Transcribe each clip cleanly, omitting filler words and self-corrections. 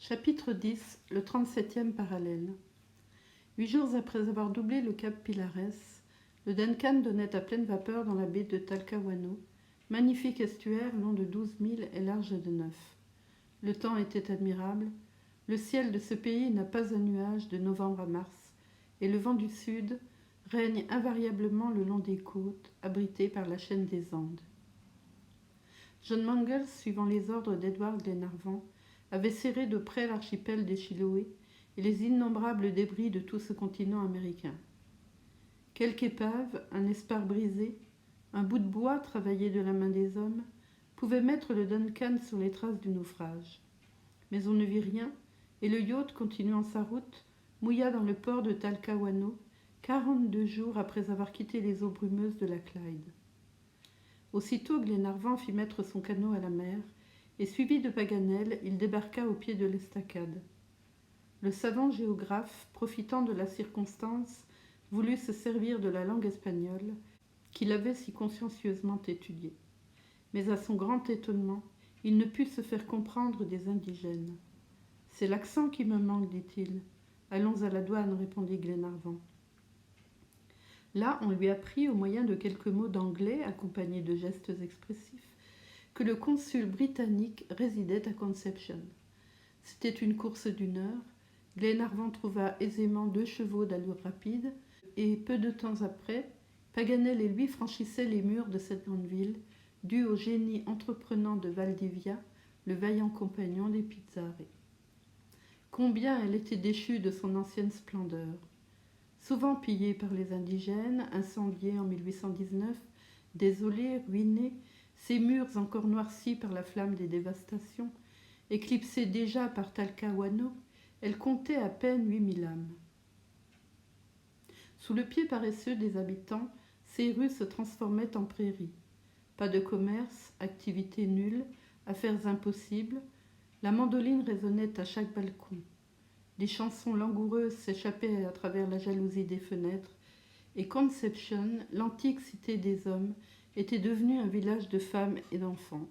Chapitre 10. Le 37e parallèle. 8 jours après avoir doublé le cap Pilares, le Duncan donnait à pleine vapeur dans la baie de Talcahuano, magnifique estuaire long de 12 milles et large de 9. Le temps était admirable. Le ciel de ce pays n'a pas un nuage de novembre à mars, et le vent du sud règne invariablement le long des côtes, abritées par la chaîne des Andes. John Mangles, suivant les ordres d'Edward Glenarvan, avait serré de près l'archipel des Chiloé et les innombrables débris de tout ce continent américain. Quelque épave, un espar brisé, un bout de bois travaillé de la main des hommes, pouvait mettre le Duncan sur les traces du naufrage. Mais on ne vit rien, et le yacht, continuant sa route, mouilla dans le port de Talcahuano, 42 jours après avoir quitté les eaux brumeuses de la Clyde. Aussitôt Glenarvan fit mettre son canot à la mer, et suivi de Paganel, il débarqua au pied de l'estacade. Le savant géographe, profitant de la circonstance, voulut se servir de la langue espagnole, qu'il avait si consciencieusement étudiée. Mais à son grand étonnement, il ne put se faire comprendre des indigènes. « C'est l'accent qui me manque, dit-il. Allons à la douane, répondit Glenarvan. Là, on lui apprit, au moyen de quelques mots d'anglais, accompagnés de gestes expressifs, que le consul britannique résidait à Conception. C'était une course d'1 heure. Glenarvan trouva aisément 2 chevaux d'allure rapide, et peu de temps après, Paganel et lui franchissaient les murs de cette grande ville, due au génie entreprenant de Valdivia, le vaillant compagnon des Pizarro. Combien elle était déchue de son ancienne splendeur! Souvent pillée par les indigènes, incendiée en 1819, désolée, ruinée, ses murs encore noircis par la flamme des dévastations, éclipsés déjà par Talcahuano, elle comptait à peine 8000 âmes. Sous le pied paresseux des habitants, ces rues se transformaient en prairies. Pas de commerce, activité nulle, affaires impossibles, la mandoline résonnait à chaque balcon. Des chansons langoureuses s'échappaient à travers la jalousie des fenêtres, et Conception, l'antique cité des hommes, était devenue un village de femmes et d'enfants.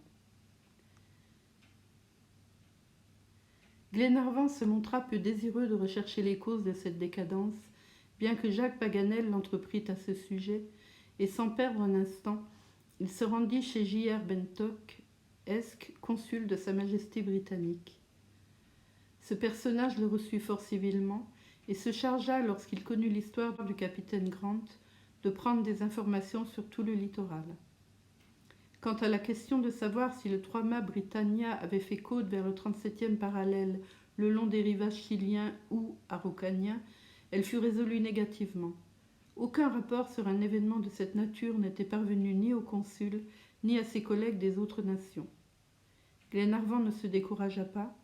Glenarvan se montra peu désireux de rechercher les causes de cette décadence, bien que Jacques Paganel l'entreprît à ce sujet, et sans perdre un instant, il se rendit chez J.R. Bentock, consul de Sa Majesté britannique. Ce personnage le reçut fort civilement et se chargea, lorsqu'il connut l'histoire du capitaine Grant, de prendre des informations sur tout le littoral. Quant à la question de savoir si le 3-mâts Britannia avait fait côte vers le 37e parallèle le long des rivages chiliens ou araucaniens, elle fut résolue négativement. Aucun rapport sur un événement de cette nature n'était parvenu ni au consul ni à ses collègues des autres nations. Glenarvan ne se découragea pas.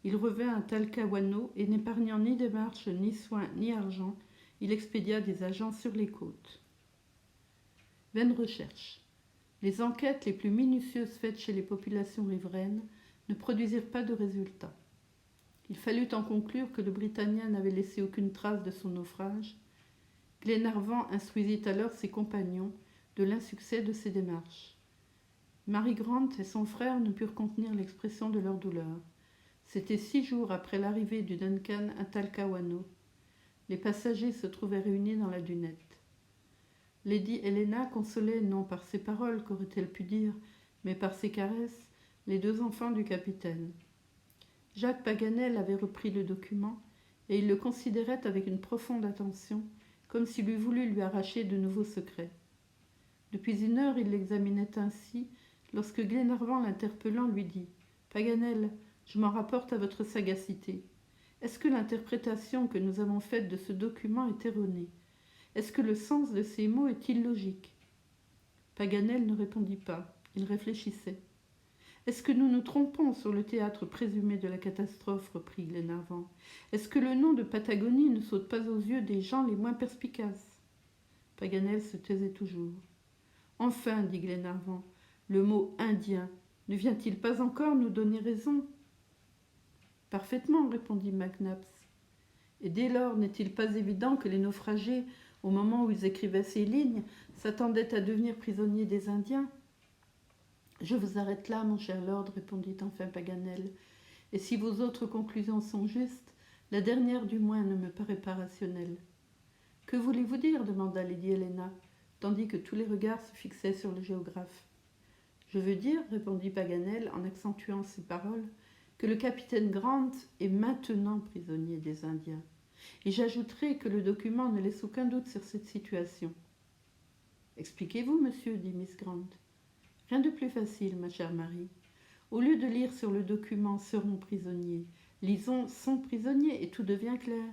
Il revint à Talcahuano et, n'épargnant ni démarches, ni soins, ni argent, il expédia des agents sur les côtes. Vaine recherche. Les enquêtes les plus minutieuses faites chez les populations riveraines ne produisirent pas de résultats. Il fallut en conclure que le Britannia n'avait laissé aucune trace de son naufrage. Glenarvan instruisit alors ses compagnons de l'insuccès de ses démarches. Mary Grant et son frère ne purent contenir l'expression de leur douleur. C'était 6 jours après l'arrivée du Duncan à Talcahuano. Les passagers se trouvaient réunis dans la dunette. Lady Helena consolait, non par ses paroles, qu'aurait-elle pu dire, mais par ses caresses, les 2 enfants du capitaine. Jacques Paganel avait repris le document, et il le considérait avec une profonde attention, comme s'il eût voulu lui arracher de nouveaux secrets. Depuis 1 heure, il l'examinait ainsi, lorsque Glenarvan, l'interpellant, lui dit « Paganel, je m'en rapporte à votre sagacité. Est-ce que l'interprétation que nous avons faite de ce document est erronée? Est-ce que le sens de ces mots est illogique ?» Paganel ne répondit pas. Il réfléchissait. « Est-ce que nous nous trompons sur le théâtre présumé de la catastrophe ?» reprit Glenarvan. « Est-ce que le nom de Patagonie ne saute pas aux yeux des gens les moins perspicaces ?» Paganel se taisait toujours. « Enfin, dit Glenarvan, le mot « indien » ne vient-il pas encore nous donner raison ?» « Parfaitement, répondit McNabbs. Et dès lors, n'est-il pas évident que les naufragés, au moment où ils écrivaient ces lignes, s'attendaient à devenir prisonniers des Indiens ? Je vous arrête là, mon cher lord, répondit enfin Paganel. et si vos autres conclusions sont justes, la dernière du moins ne me paraît pas rationnelle. Que voulez-vous dire demanda Lady Helena, tandis que tous les regards se fixaient sur le géographe. Je veux dire, répondit Paganel en accentuant ses paroles, que le capitaine Grant est maintenant prisonnier des Indiens. Et j'ajouterai que le document ne laisse aucun doute sur cette situation. Expliquez-vous, monsieur, dit Miss Grant. Rien de plus facile, ma chère Marie. Au lieu de lire sur le document « seront prisonniers », lisons « sont prisonniers » et tout devient clair.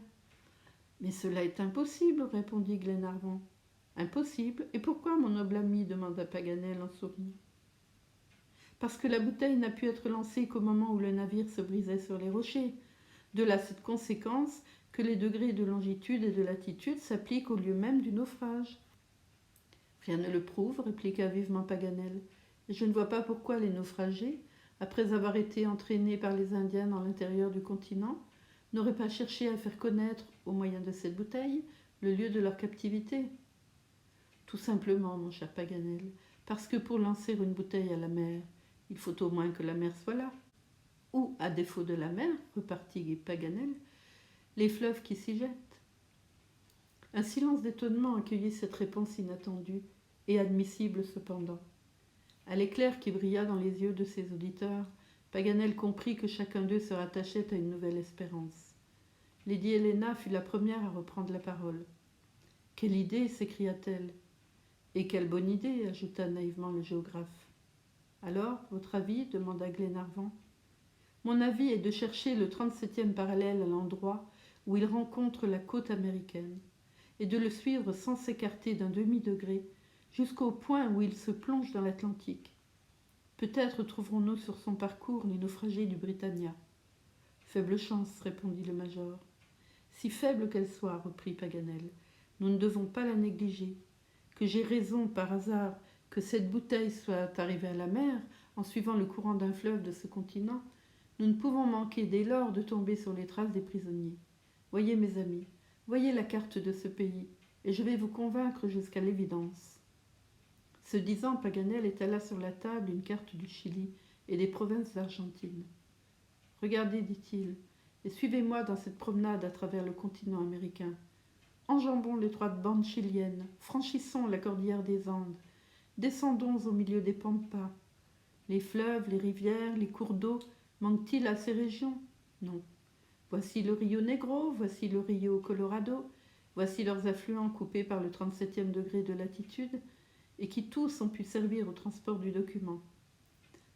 Mais cela est impossible, répondit Glenarvan. Impossible? Et pourquoi, mon noble ami demanda Paganel en souriant. Parce que la bouteille n'a pu être lancée qu'au moment où le navire se brisait sur les rochers. De là cette conséquence que les degrés de longitude et de latitude s'appliquent au lieu même du naufrage. Rien ne le prouve, répliqua vivement Paganel, et je ne vois pas pourquoi les naufragés, après avoir été entraînés par les Indiens dans l'intérieur du continent, n'auraient pas cherché à faire connaître, au moyen de cette bouteille, le lieu de leur captivité. Tout simplement, mon cher Paganel, parce que pour lancer une bouteille à la mer, il faut au moins que la mer soit là. Ou, à défaut de la mer, repartit Paganel, les fleuves qui s'y jettent. Un silence d'étonnement accueillit cette réponse inattendue et admissible cependant. À l'éclair qui brilla dans les yeux de ses auditeurs, Paganel comprit que chacun d'eux se rattachait à une nouvelle espérance. Lady Helena fut la première à reprendre la parole. « Quelle idée » s'écria-t-elle. « Et quelle bonne idée » ajouta naïvement le géographe. « Alors, votre avis » demanda Glenarvan. « Mon avis est de chercher le 37e parallèle à l'endroit où il rencontre la côte américaine, et de le suivre sans s'écarter d'un demi-degré jusqu'au point où il se plonge dans l'Atlantique. Peut-être trouverons-nous sur son parcours les naufragés du Britannia. » « Faible chance, répondit le major. « Si faible qu'elle soit, reprit Paganel, nous ne devons pas la négliger. Que j'ai raison par hasard que cette bouteille soit arrivée à la mer en suivant le courant d'un fleuve de ce continent, nous ne pouvons manquer dès lors de tomber sur les traces des prisonniers. Voyez, mes amis, voyez la carte de ce pays, et je vais vous convaincre jusqu'à l'évidence. » Ce disant, Paganel étala sur la table une carte du Chili et des provinces d'Argentine. « Regardez, dit-il, et suivez-moi dans cette promenade à travers le continent américain. Enjambons l'étroite bande chilienne, franchissons la cordillère des Andes, descendons au milieu des pampas. Les fleuves, les rivières, les cours d'eau manquent-ils à ces régions? Non. Voici le Rio Negro, voici le Rio Colorado, voici leurs affluents coupés par le 37e degré de latitude, et qui tous ont pu servir au transport du document.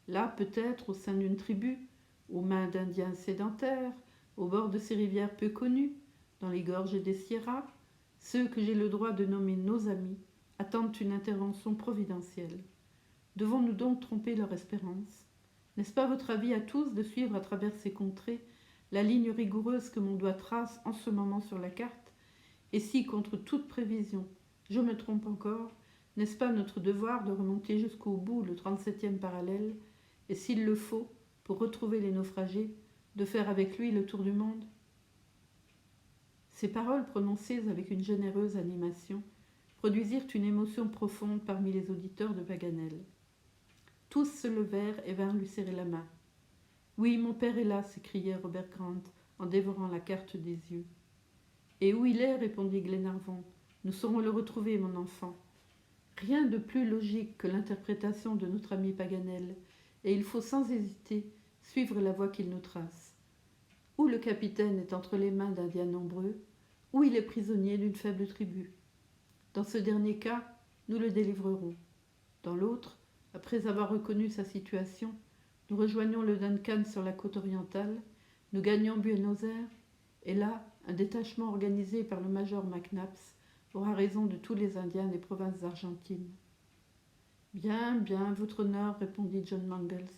Là, peut-être, au sein d'une tribu, aux mains d'Indiens sédentaires, au bord de ces rivières peu connues, dans les gorges des Sierras, ceux que j'ai le droit de nommer nos amis attendent une intervention providentielle. Devons-nous donc tromper leur espérance? N'est-ce pas votre avis à tous de suivre à travers ces contrées la ligne rigoureuse que mon doigt trace en ce moment sur la carte? Et si, contre toute prévision, je me trompe encore, n'est-ce pas notre devoir de remonter jusqu'au bout le 37e parallèle, et s'il le faut, pour retrouver les naufragés, de faire avec lui le tour du monde? Ces paroles, prononcées avec une généreuse animation, produisirent une émotion profonde parmi les auditeurs de Paganel. Tous se levèrent et vinrent lui serrer la main. « Oui, mon père est là !» s'écriait Robert Grant en dévorant la carte des yeux. « Et où il est ?» répondit Glenarvan. « Nous saurons le retrouver, mon enfant. » Rien de plus logique que l'interprétation de notre ami Paganel, et il faut sans hésiter suivre la voie qu'il nous trace. Ou le capitaine est entre les mains d'Indiens nombreux, ou il est prisonnier d'une faible tribu. Dans ce dernier cas, nous le délivrerons. Dans l'autre, après avoir reconnu sa situation, nous rejoignons le Duncan sur la côte orientale, nous gagnons Buenos Aires, et là, un détachement organisé par le major McNabbs aura raison de tous les Indiens des provinces d'Argentine. « Bien, bien, votre honneur, répondit John Mangles,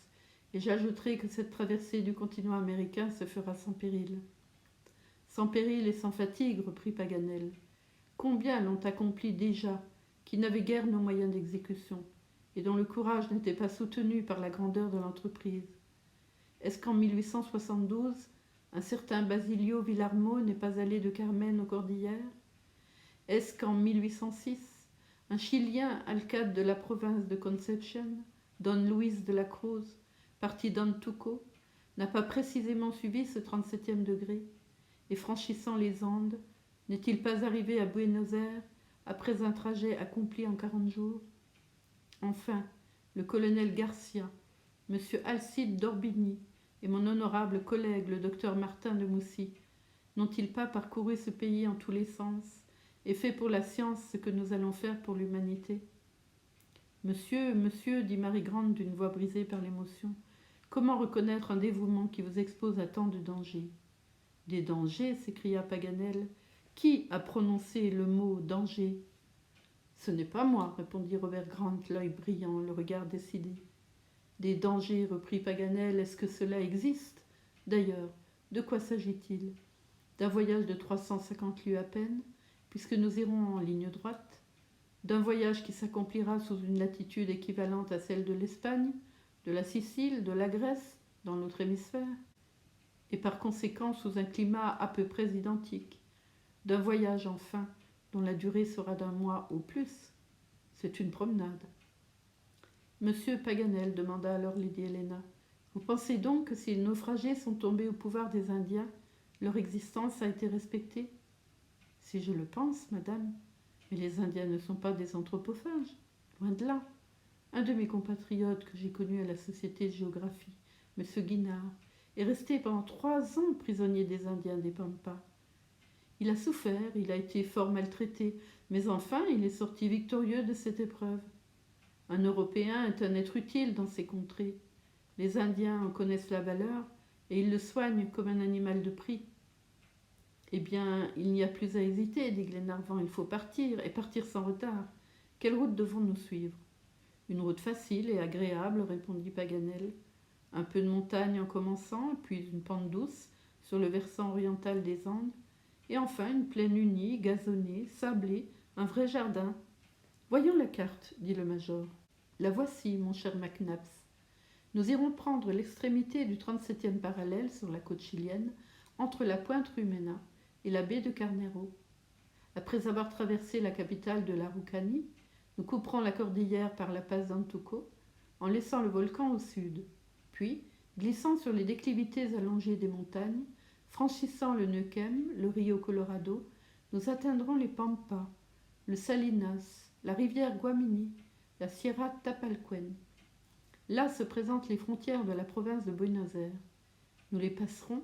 et j'ajouterai que cette traversée du continent américain se fera sans péril. »« Sans péril et sans fatigue, reprit Paganel. Combien l'ont accompli déjà, qui n'avaient guère nos moyens d'exécution, et dont le courage n'était pas soutenu par la grandeur de l'entreprise. Est-ce qu'en 1872, un certain Basilio Villarmo n'est pas allé de Carmen aux Cordillères? Est-ce qu'en 1806, un Chilien alcade de la province de Conception, Don Luis de la Cruz, parti d'Antuco, n'a pas précisément suivi ce 37e degré, et franchissant les Andes, n'est-il pas arrivé à Buenos Aires après un trajet accompli en 40 jours? Enfin, le colonel Garcia, M. Alcide d'Orbigny et mon honorable collègue le docteur Martin de Moussy n'ont-ils pas parcouru ce pays en tous les sens et fait pour la science ce que nous allons faire pour l'humanité? Monsieur, monsieur, dit Mary Grant d'une voix brisée par l'émotion, comment reconnaître un dévouement qui vous expose à tant de dangers? Des dangers, s'écria Paganel. Qui a prononcé le mot danger? Ce n'est pas moi, répondit Robert Grant, l'œil brillant, le regard décidé. Des dangers, reprit Paganel, est-ce que cela existe? D'ailleurs, de quoi s'agit-il? D'un voyage de 350 lieues à peine, puisque nous irons en ligne droite? D'un voyage qui s'accomplira sous une latitude équivalente à celle de l'Espagne, de la Sicile, de la Grèce, dans notre hémisphère, et par conséquent sous un climat à peu près identique? D'un voyage, enfin, dont la durée sera d'un mois au plus? C'est une promenade. Monsieur Paganel, demanda alors Lady Helena, vous pensez donc que si les naufragés sont tombés au pouvoir des Indiens, leur existence a été respectée? Si je le pense, madame. Mais les Indiens ne sont pas des anthropophages, loin de là. Un de mes compatriotes que j'ai connu à la Société de géographie, M. Guinard, est resté pendant 3 ans prisonnier des Indiens des Pampas. Il a souffert, il a été fort maltraité, mais enfin il est sorti victorieux de cette épreuve. Un Européen est un être utile dans ces contrées. Les Indiens en connaissent la valeur et ils le soignent comme un animal de prix. Eh bien, il n'y a plus à hésiter, dit Glenarvan, il faut partir, et partir sans retard. Quelle route devons-nous suivre? Une route facile et agréable, répondit Paganel. Un peu de montagne en commençant, puis une pente douce sur le versant oriental des Andes, et enfin une plaine unie, gazonnée, sablée, un vrai jardin. Voyons la carte, dit le major. La voici, mon cher McNabbs. Nous irons prendre l'extrémité du 37e parallèle sur la côte chilienne, entre la pointe Rumena et la baie de Carnero. Après avoir traversé la capitale de l'Araucanie, nous couperons la cordillère par la passe d'Antuco, en laissant le volcan au sud. Puis, glissant sur les déclivités allongées des montagnes, franchissant le Neuquén, le Rio Colorado, nous atteindrons les Pampas, le Salinas, la rivière Guamini, la Sierra Tapalquen. Là se présentent les frontières de la province de Buenos Aires. Nous les passerons,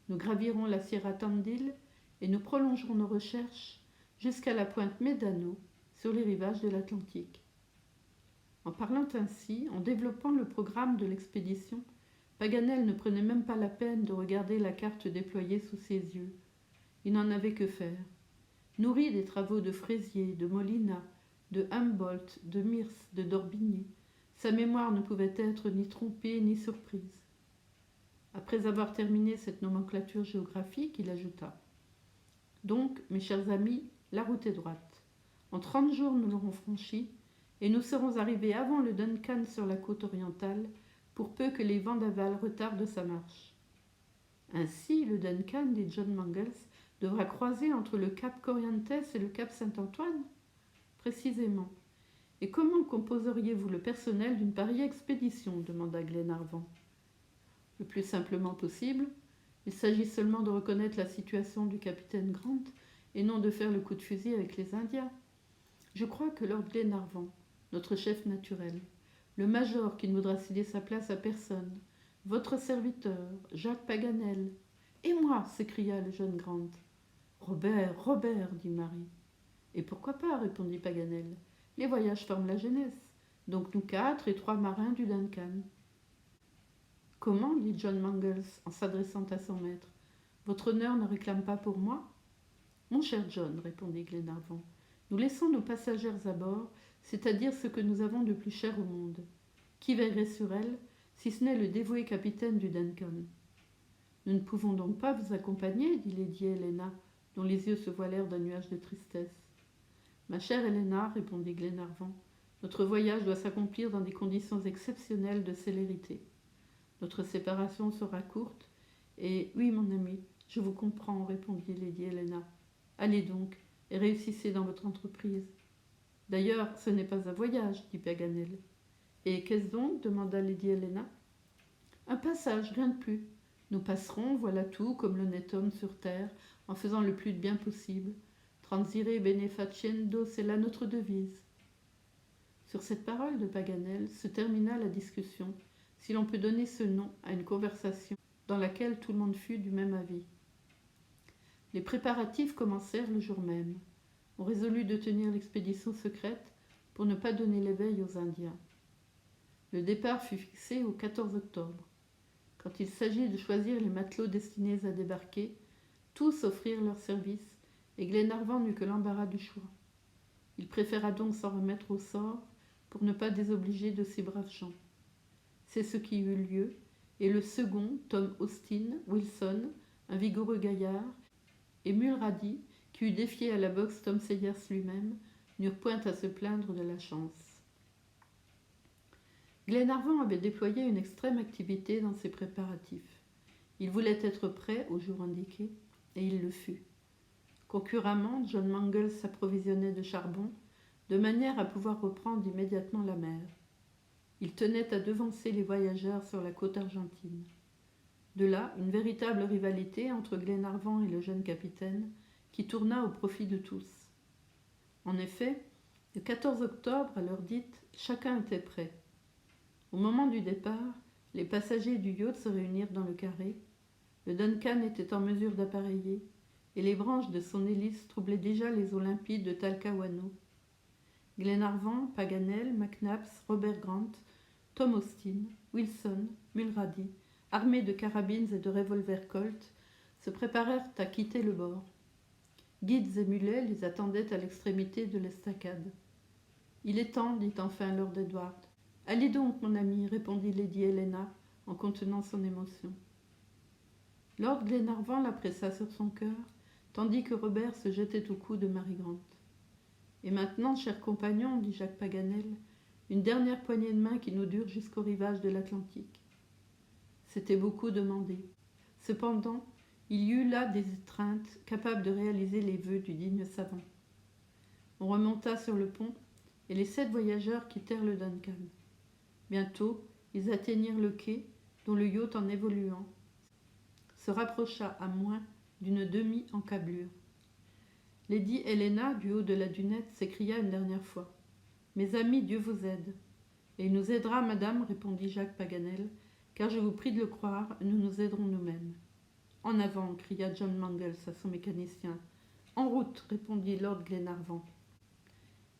nous gravirons la Sierra Tandil et nous prolongerons nos recherches jusqu'à la pointe Médano, sur les rivages de l'Atlantique. En parlant ainsi, en développant le programme de l'expédition, Paganel ne prenait même pas la peine de regarder la carte déployée sous ses yeux. Il n'en avait que faire. Nourri des travaux de Fraisier, de Molina, de Humboldt, de Mirce, de d'Orbigny, sa mémoire ne pouvait être ni trompée ni surprise. Après avoir terminé cette nomenclature géographique, il ajouta : « Donc, mes chers amis, la route est droite. En 30 jours, nous l'aurons franchie, et nous serons arrivés avant le Duncan sur la côte orientale, pour peu que les vents d'aval retardent sa marche. Ainsi, le Duncan, dit John Mangles, devra croiser entre le cap Corrientes et le cap Saint-Antoine? Précisément. Et comment composeriez-vous le personnel d'une pareille expédition? Demanda Glenarvan. Le plus simplement possible. Il s'agit seulement de reconnaître la situation du capitaine Grant et non de faire le coup de fusil avec les Indiens. Je crois que Lord Glenarvan, notre chef naturel, le major qui ne voudra céder sa place à personne, votre serviteur, Jacques Paganel, et moi, s'écria le jeune Grant. Robert, Robert, dit Marie. Et pourquoi pas, répondit Paganel. Les voyages forment la jeunesse. Donc nous 4 et 3 marins du Duncan. Comment, dit John Mangles en s'adressant à son maître, votre honneur ne réclame pas pour moi? Mon cher John, répondit Glenarvan, nous laissons nos passagères à bord, c'est-à-dire ce que nous avons de plus cher au monde. Qui veillerait sur elle, si ce n'est le dévoué capitaine du Duncan? Nous ne pouvons donc pas vous accompagner, dit Lady Helena, dont les yeux se voilèrent d'un nuage de tristesse. Ma chère Helena, répondit Glenarvan, notre voyage doit s'accomplir dans des conditions exceptionnelles de célérité. Notre séparation sera courte, et oui, mon ami, je vous comprends, répondit Lady Helena. Allez donc, et réussissez dans votre entreprise. D'ailleurs, ce n'est pas un voyage, dit Paganel. Et qu'est-ce donc? Demanda Lady Helena. Un passage, rien de plus. Nous passerons, voilà tout, comme l'honnête homme sur terre, en faisant le plus de bien possible. Transire bene facendo, c'est là notre devise. Sur cette parole de Paganel se termina la discussion, si l'on peut donner ce nom à une conversation dans laquelle tout le monde fut du même avis. Les préparatifs commencèrent le jour même. On résolut de tenir l'expédition secrète pour ne pas donner l'éveil aux Indiens. Le départ fut fixé au 14 octobre. Quand il s'agit de choisir les matelots destinés à débarquer, tous offrirent leurs services, et Glenarvan n'eut que l'embarras du choix. Il préféra donc s'en remettre au sort pour ne pas désobliger de ces braves gens. C'est ce qui eut lieu, et le second, Tom Austin, Wilson, un vigoureux gaillard, et Mulrady, qui eut défié à la boxe Tom Sayers lui-même, n'eurent point à se plaindre de la chance. Glenarvan avait déployé une extrême activité dans ses préparatifs. Il voulait être prêt au jour indiqué, et il le fut. Concurremment, John Mangles s'approvisionnait de charbon, de manière à pouvoir reprendre immédiatement la mer. Il tenait à devancer les voyageurs sur la côte argentine. De là, une véritable rivalité entre Glenarvan et le jeune capitaine, qui tourna au profit de tous. En effet, le 14 octobre, à l'heure dite, chacun était prêt. Au moment du départ, les passagers du yacht se réunirent dans le carré. Le Duncan était en mesure d'appareiller, et les branches de son hélice troublaient déjà les eaux limpides de Talcahuano. Glenarvan, Paganel, McNabbs, Robert Grant, Tom Austin, Wilson, Mulrady, armés de carabines et de revolvers Colt, se préparèrent à quitter le bord. Guides et mulets les attendaient à l'extrémité de l'estacade. « Il est temps, dit enfin Lord Edward. « Allez donc, mon ami, répondit Lady Helena en contenant son émotion. Lord Glenarvan la pressa sur son cœur, tandis que Robert se jetait au cou de Mary Grant. « Et maintenant, cher compagnon, dit Jacques Paganel, une dernière poignée de main qui nous dure jusqu'au rivage de l'Atlantique. » C'était beaucoup demandé. Cependant, il y eut là des étreintes capables de réaliser les vœux du digne savant. On remonta sur le pont, et les 7 voyageurs quittèrent le Duncan. Bientôt, ils atteignirent le quai, dont le yacht, en évoluant, se rapprocha à moins d'une demi-encablure. Lady Helena, du haut de la dunette, s'écria une dernière fois. « Mes amis, Dieu vous aide. » « Et il nous aidera, madame, répondit Jacques Paganel, car je vous prie de le croire, nous nous aiderons nous-mêmes. En avant, cria John Mangles à son mécanicien. En route, répondit Lord Glenarvan.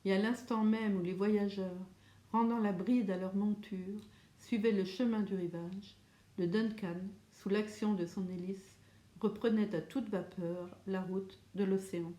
Et à l'instant même où les voyageurs, rendant la bride à leur monture, suivaient le chemin du rivage, le Duncan, sous l'action de son hélice, reprenait à toute vapeur la route de l'océan.